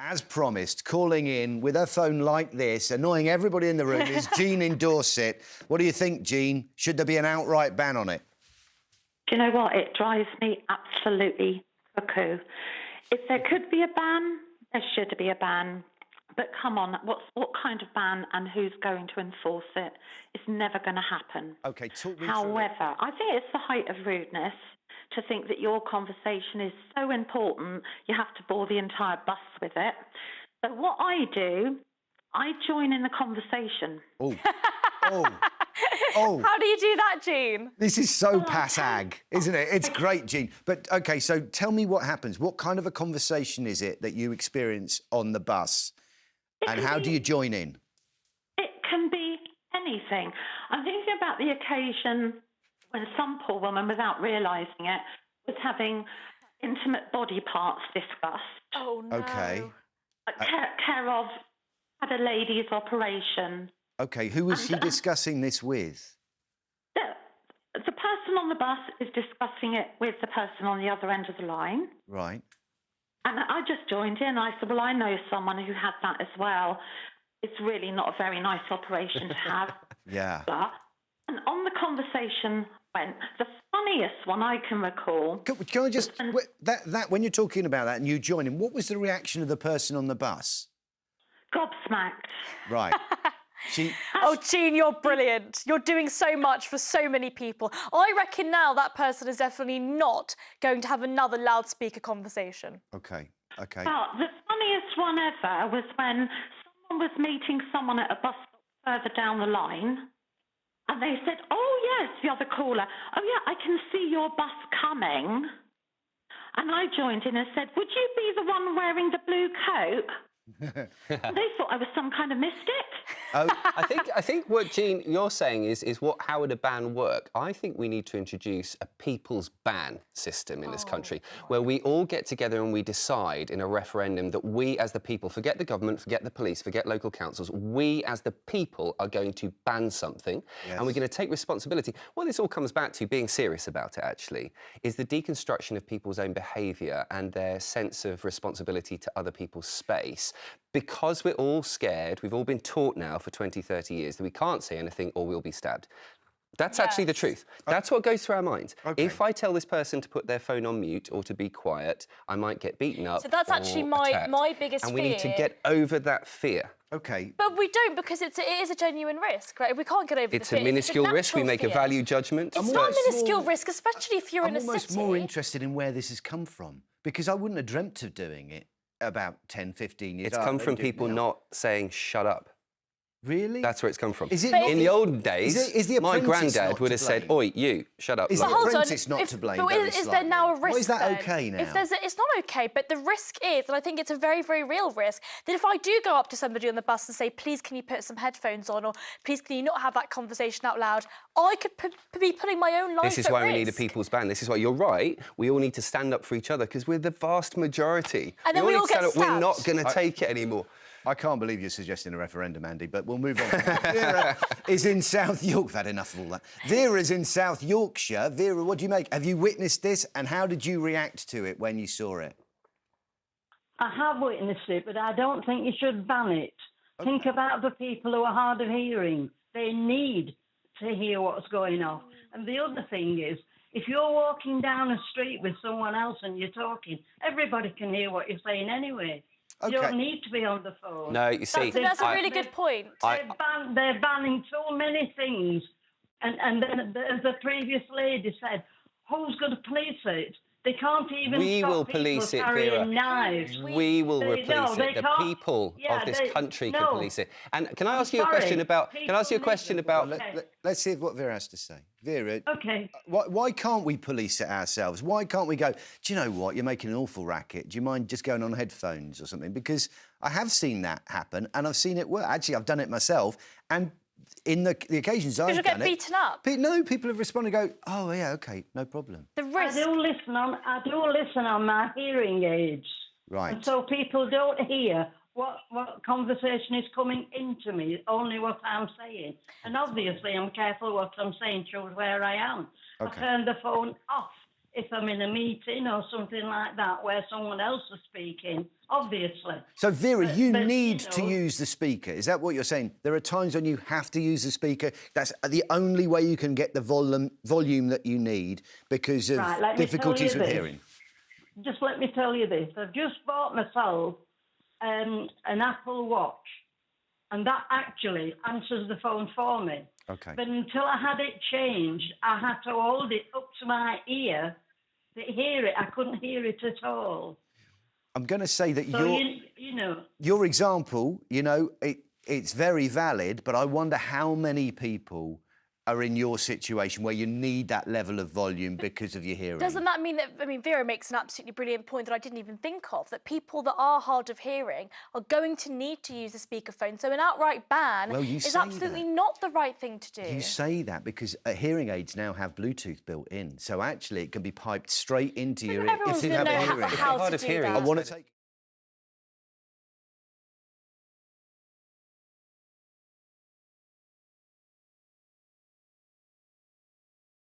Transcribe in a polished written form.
As promised, calling in with her phone like this, annoying everybody in the room, is Jean in Dorset. What do you think, Jean? Should there be an outright ban on it? Do you know what? It drives me absolutely cuckoo. If there could be a ban, there should be a ban. But come on, what kind of ban and who's going to enforce it? It's never going to happen. OK, talk me However, through it. I think it's the height of rudeness to think that your conversation is so important you have to bore the entire bus with it. So what I do, I join in the conversation. Oh, oh. How do you do that, Jean? This is so pass-ag, isn't it? It's great, Jean. But, OK, so tell me what happens. What kind of a conversation is it that you experience on the bus? And how do you join in? It can be anything. I'm thinking about the occasion when some poor woman, without realising it, was having intimate body parts discussed. Oh, no. OK. Care of, had a ladies' operation. OK, who was she discussing this with? The person on the bus is discussing it with the person on the other end of the line. Right. And I just joined in. I said, well, I know someone who had that as well. It's really not a very nice operation to have. Yeah. And on the conversation went, the funniest one I can recall... Can I just... when you're talking about that and you join in, what was the reaction of the person on the bus? Gobsmacked. Right. Oh, Jean, you're brilliant. You're doing so much for so many people. I reckon now that person is definitely not going to have another loudspeaker conversation. OK, OK. Well, the funniest one ever was when someone was meeting someone at a bus stop further down the line, and they said, oh, yes, the other caller, oh, yeah, I can see your bus coming. And I joined in and said, would you be the one wearing the blue coat? They thought I was some kind of mystic. Oh. I think what, Jean, you're saying is how would a ban work? I think we need to introduce a people's ban system in this country, where we all get together and we decide in a referendum that we as the people, forget the government, forget the police, forget local councils, we as the people are going to ban something. Yes. And we're going to take responsibility. What this all comes back to, being serious about it actually, is the deconstruction of people's own behaviour and their sense of responsibility to other people's space. Because we're all scared, we've all been taught now for 20, 30 years that we can't say anything or we'll be stabbed. That's actually the truth. That's what goes through our minds. Okay. If I tell this person to put their phone on mute or to be quiet, I might get beaten up. So that's actually my biggest fear. And we need to get over that fear. OK. But we don't, because it is a genuine risk, right? We can't get over the fear. It's a minuscule risk. We make a value judgment. It's not a minuscule risk, especially if you're in a city. I'm almost more interested in where this has come from, because I wouldn't have dreamt of doing it about 10, 15 years ago. It's come from people not saying, shut up. Really? That's where it's come from. Is it in the olden days, is my granddad would have said, oi, you, shut up. Is the apprentice not to blame? But is there now a risk? Well, is that then? OK now? It's not OK, but the risk is, and I think it's a very, very real risk, that if I do go up to somebody on the bus and say, please, can you put some headphones on, or please, can you not have that conversation out loud, I could be putting my own life at risk. This is why we need a people's ban. This is why, you're right, we all need to stand up for each other, because we're the vast majority. And then we all get stabbed. We're not going to take it anymore. I can't believe you're suggesting a referendum, Andy, but we'll move on. Vera is in South York. We've had enough of all that. Vera's in South Yorkshire. Vera, what do you make? Have you witnessed this, and how did you react to it when you saw it? I have witnessed it, but I don't think you should ban it. Okay. Think about the people who are hard of hearing. They need to hear what's going on. And the other thing is, if you're walking down a street with someone else and you're talking, everybody can hear what you're saying anyway. Okay. You don't need to be on the phone. No, you see... That's a really good point. They're banning so many things. And then, as the previous lady said, who's going to police it? They can't even We stop will people police it, carrying Vera. knives. We will replace it. The people of this country can police it. And can I ask you a question about... Can I ask you a question about... Let's see what Vera has to say. Vera, OK. Why can't we police it ourselves? Why can't we go, do you know what, you're making an awful racket. Do you mind just going on headphones or something? Because I have seen that happen, and I've seen it work. Actually, I've done it myself, and in the occasions I've done it... Because you'll get beaten up. No, people have responded and go, oh, yeah, OK, no problem. The risk... I do listen on my hearing aids. Right. And so people don't hear what conversation is coming into me, only what I'm saying. And obviously I'm careful what I'm saying, shows where I am. Okay. I turn the phone off if I'm in a meeting or something like that where someone else is speaking, obviously. So, Vera, you but, need you to know- use the speaker. Is that what you're saying? There are times when you have to use the speaker. That's the only way you can get the volume that you need because of Right, let me tell difficulties you with this. hearing. Just let me tell you this. I've just bought myself an Apple Watch, and that actually answers the phone for me. Okay. But until I had it changed, I had to hold it up to my ear to hear it. I couldn't hear it at all. I'm going to say that So, you know, your example, you know, it's very valid, but I wonder how many people are in your situation where you need that level of volume because of your hearing. Doesn't that mean that, I mean, Vera makes an absolutely brilliant point that I didn't even think of, that people that are hard of hearing are going to need to use a speakerphone. So an outright ban Well, you is say absolutely that. not the right thing to do. You say that because hearing aids now have Bluetooth built in. So actually it can be piped straight into your ear Everyone's if you going have to a know hearing aid. how Hard to of do hearing. that. I want to take